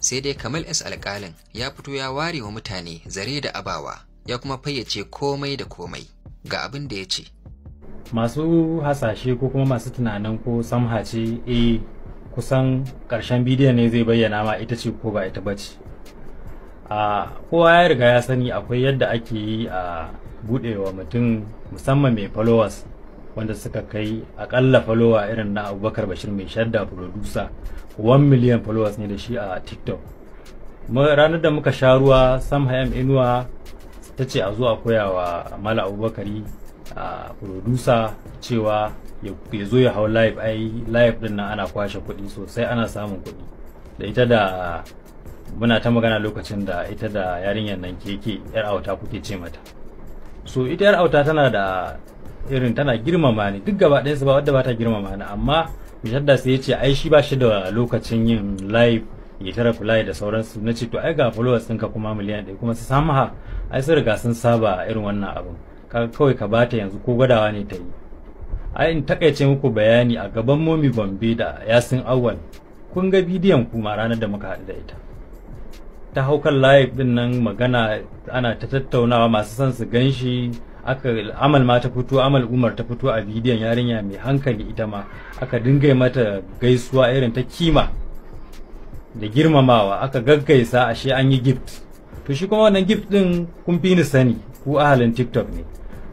sai dai Kamal S alƙalin ya fito ya ware wa mutane zare da abawa, ya kuma fayyace komai da komai. Ga abin da ya ce. Masu hasashe ko kuma masu tunanin ko Samha ce kusan ƙarshen bidiyon ne zai bayyana ma ita ce ko ba ita bace. Kowa ya riga ya sani akwai yadda ake yi a buɗewa mutum musamman mai followers wanda suka kai akalla follower irin na Abubakar Bashir mai shadda producer 1 million followers ne da shi a TikTok. Ranar da muka sha ruwa Samha M Inuwa ta ce a zo a koya wa Malam Abubakari a producer cewa ya zo ya hau live. Live din nan ana kwashe kuɗi sosai, ana samun kuɗi da ita da muna ta magana lokacin da ita da yarinyar nan keke yar auta kuke ce mata. So ita yar auta tana da irin tana girmama ni, duk gaba ɗayansu ba wadda ba ta girmama ni, amma Mishadda sai ya ce ai shi ba shi da lokacin yin live ya tara reply da sauransu. Na ce to ai ga followers ɗinka kuma miliyan 1 kuma su Samha ai sun riga sun saba irin wannan abin, kawai ka bata yanzu ko gwadawa ne ta yi. Ai in takaice muku bayani a gaban Momi Gombe da Yasin Awwal, kun ga bidiyon kuma ranar da muka haɗu da ita ta haukan live din nan, magana ana ta tattaunawa, masu son su ganshi. Amal ma ta fito, Amal Umar ta fito a bidiyon, yarinya mai hankali ita ma aka dinga mata gaisuwa irin ta kima da girmamawa, aka gaggaisa, ashe an yi gift. To shi kuma wannan gift din kun fi ni sani, ku ahalin TikTok ne,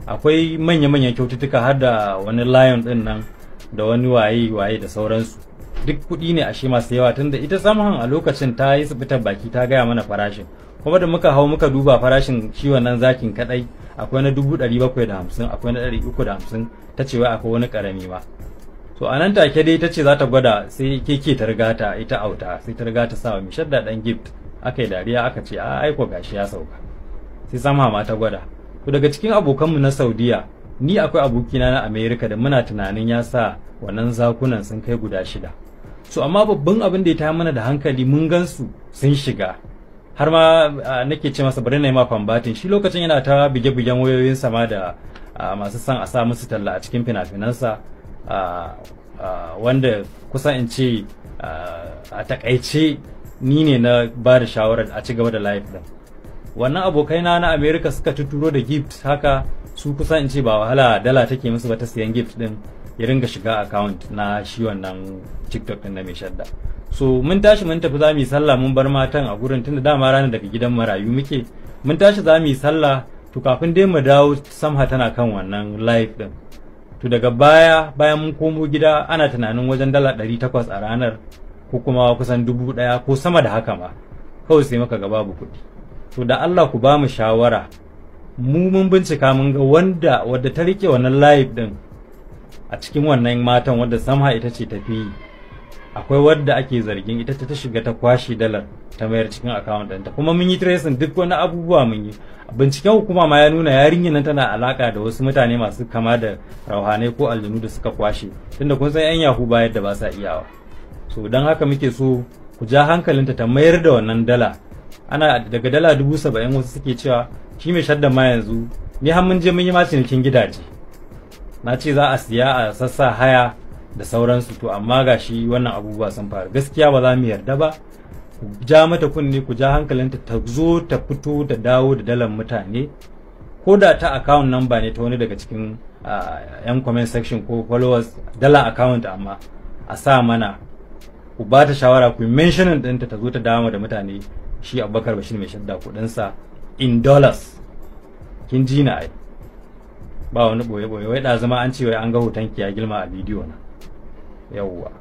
akwai manya-manyan kyaututtuka har da wani lion din nan da wani waye da sauransu, duk kuɗi ne ashe masu yawa, tunda ita Samhan a lokacin ta yi fitar baki ta gaya mana farashin, kuma da muka hau muka duba farashin shi wannan zakin kadai akwai na 750, akwai na 350, ta ce wai akwai wani karami ma. So anan take dai ta ce za ta gwada, sai keke ta riga ta ita auta, sai ta riga ta sawa Mishadda dan gift, aka yi dariya aka ce a aiko gashi ya sauka, sai Samha ma ta gwada. To daga cikin abokanmu na Saudiya, ni akwai abokina na America da muna tunanin ya sa wannan zakunan sun kai guda 6. So amma babban abin da ya ta mana da hankali, mun gansu sun shiga, har ma nake ce masa bari na yi ma fambatin, shi lokacin yana ta bige-bigen wayoyin sama da masu son a sa musu talla a cikin fina-finansa, wanda kusan in ce a takaice ni ne na ba da shawarar a ci gaba da live din. Wannan abokaina na America suka tuturo da gift haka, su kusan in ce ba wahala dala take musu ba ta siyan gift din ya ringa shiga account na shi wannan TikTok din na Mishadda. So mun tashi mun tafi za mu yi sallah, mun bar matan a gurin tunda dama ranar daga gidan marayu muke. Mun tashi za mu yi sallah, to kafin dai mu dawo Samha tana kan wannan live din. To daga bayan mun komo gida ana tunanin wajen dala 800 a ranar, ko kuma kusan 1000 ko sama da haka ma, kawai sai muka ga babu kuɗi. To da Allah ku ba mu shawara, mu mun bincika mun ga wadda ta rike wannan live din a cikin wannan matan, wadda Samha ita ce tafi, akwai wadda ake zargin ita ta shiga ta kwashe dalar ta mayar cikin account ɗinta, kuma mun yi tracing duk wani abubuwa mun yi. Binciken hukuma ma ya nuna yarinyar nan tana alaka da wasu mutane masu kama da rauhanai ko aljanu da suka kwashe, tunda kun san yan yahu ba yadda ba sa iyawa. So don haka muke so ku ja hankalinta ta mayar da wannan dala. Ana daga dala 70,000 wasu suke cewa, shi mai shaddan ma yanzu ni har mun je mun yi ma cinikin gidaje, na ce za a siya a sassa haya da sauransu. To amma gashi wannan abubuwa sun faru, gaskiya ba za mu yarda ba. Ku ja mata kunne, ku ja hankalinta ta zo ta fito ta dawo da dalan mutane, ko da ta account number ne ta wani daga cikin yan comment section ko followers, dala account amma a sa mana, ku ba ta shawara, ku mention ɗinta ta zo ta dawo da mutane shi Abubakar Bashir mai shadda kuɗinsa in dollars. Kin ji na ai, ba wani boye-boye, wai da zama an ce wai an ga hoton ki ya gilma a bidiyo na. Yawwa.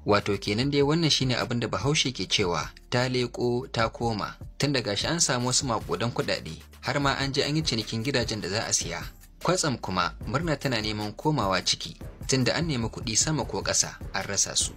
Wato kenan dai wannan shine abin da Bahaushe ke cewa ta leko ta koma, tun daga shi an samu wasu makudan kuɗaɗe, har ma an je an yi cinikin gidajen da za a siya. Kwatsam kuma murna tana neman komawa ciki, tunda an nemi kuɗi sama ko ƙasa an rasa su.